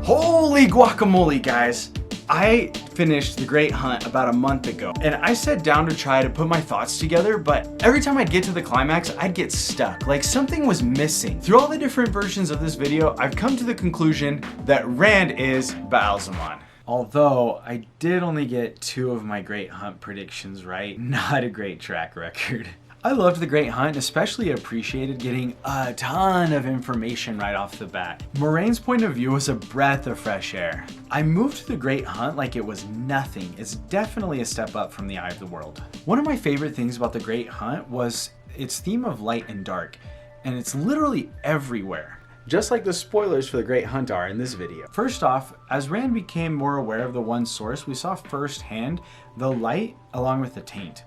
Holy guacamole, guys. I finished The Great Hunt about a month ago, and I sat down to try to put my thoughts together, but every time I'd get to the climax, I'd get stuck. Like something was missing. Through all the different versions of this video, I've come to the conclusion that Rand is Ba'alzamon. Although I did only get 2 of my Great Hunt predictions right. Not a great track record. I loved The Great Hunt, especially appreciated getting a ton of information right off the bat. Moiraine's point of view was a breath of fresh air. I moved to The Great Hunt like it was nothing. It's definitely a step up from The Eye of the World. One of my favorite things about The Great Hunt was its theme of light and dark, and it's literally everywhere. Just like the spoilers for The Great Hunt are in this video. First off, as Rand became more aware of the one source, we saw firsthand the light along with the taint.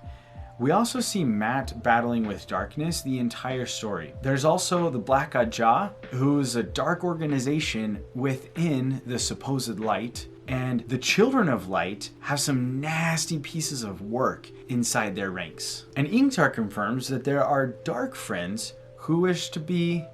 We also see Mat battling with darkness the entire story. There's also the Black Ajah, who's a dark organization within the supposed light, and the Children of Light have some nasty pieces of work inside their ranks. And Inktar confirms that there are dark friends who wish to be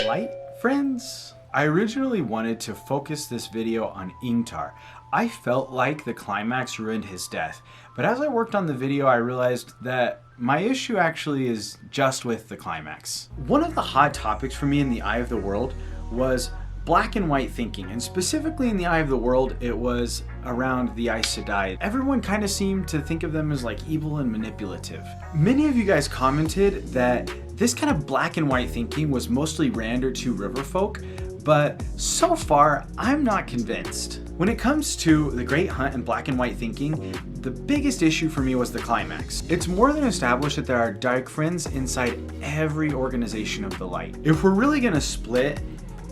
light friends. I originally wanted to focus this video on Inktar. I felt like the climax ruined his death, but as I worked on the video, I realized that my issue actually is just with the climax. One of the hot topics for me in The Eye of the World was black and white thinking, and specifically in The Eye of the World, it was around the Aes Sedai. Everyone kind of seemed to think of them as like evil and manipulative. Many of you guys commented that this kind of black and white thinking was mostly Rand or 2 river folk, but so far, I'm not convinced. When it comes to The Great Hunt and black and white thinking, the biggest issue for me was the climax. It's more than established that there are dark friends inside every organization of the light. If we're really gonna split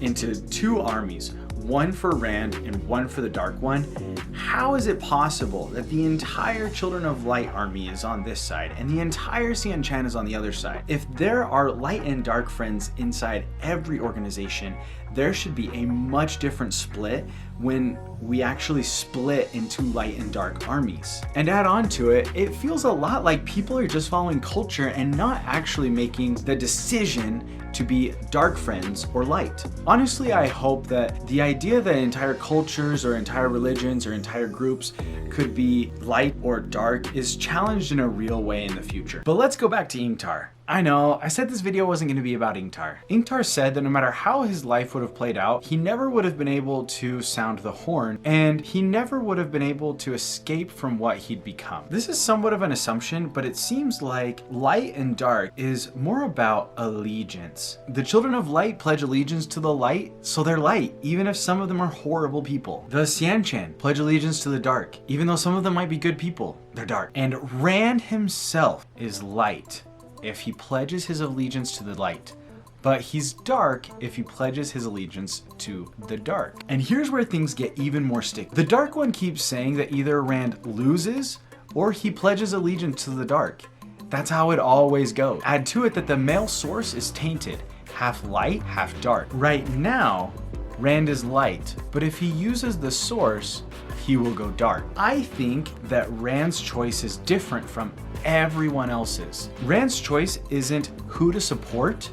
into 2 armies, one for Rand and one for the Dark One, how is it possible that the entire Children of Light army is on this side and the entire Sean Chan is on the other side? If there are light and dark friends inside every organization, there should be a much different split when we actually split into light and dark armies. And add on to it, it feels a lot like people are just following culture and not actually making the decision to be dark friends or light. Honestly, I hope that the idea that entire cultures or entire religions or entire groups could be light or dark is challenged in a real way in the future. But let's go back to Inktar. I know, I said this video wasn't going to be about Inktar. Inktar said that no matter how his life would have played out, he never would have been able to sound the horn, and he never would have been able to escape from what he'd become. This is somewhat of an assumption, but it seems like light and dark is more about allegiance. The Children of Light pledge allegiance to the light, so they're light, even if some of them are horrible people. The Sean Chan pledge allegiance to the dark, even though some of them might be good people, they're dark. And Rand himself is light if he pledges his allegiance to the light, but he's dark if he pledges his allegiance to the dark. And here's where things get even more sticky. The Dark One keeps saying that either Rand loses or he pledges allegiance to the dark. That's how it always goes. Add to it that the male source is tainted, half light, half dark. Right now, Rand is light, but if he uses the source, he will go dark. I think that Rand's choice is different from everyone else's. Rand's choice isn't who to support,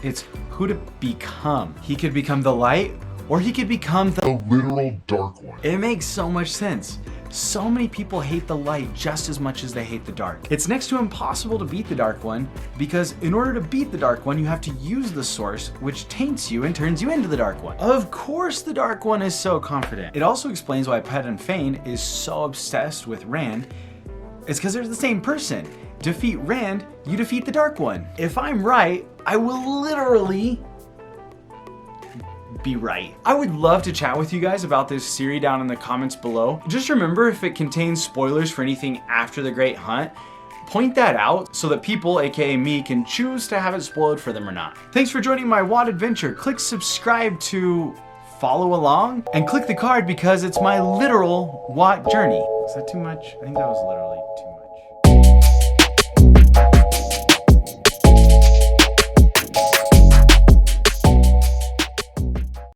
it's who to become. He could become the light, or he could become the literal Dark One. It makes so much sense. So many people hate the light just as much as they hate the dark. It's next to impossible to beat the Dark One, because in order to beat the Dark One, you have to use the source, which taints you and turns you into the Dark One. Of course the Dark One is so confident. It also explains why Pet and Fane is so obsessed with Rand. It's because they're the same person. Defeat Rand, you defeat the Dark One. If I'm right, I will literally be right. I would love to chat with you guys about this series down in the comments below. Just remember, if it contains spoilers for anything after The Great Hunt, point that out so that people, aka me, can choose to have it spoiled for them or not. Thanks for joining my WOT adventure. Click subscribe to follow along, and click the card because it's my literal WOT journey. Is that too much? I think that was literally too much.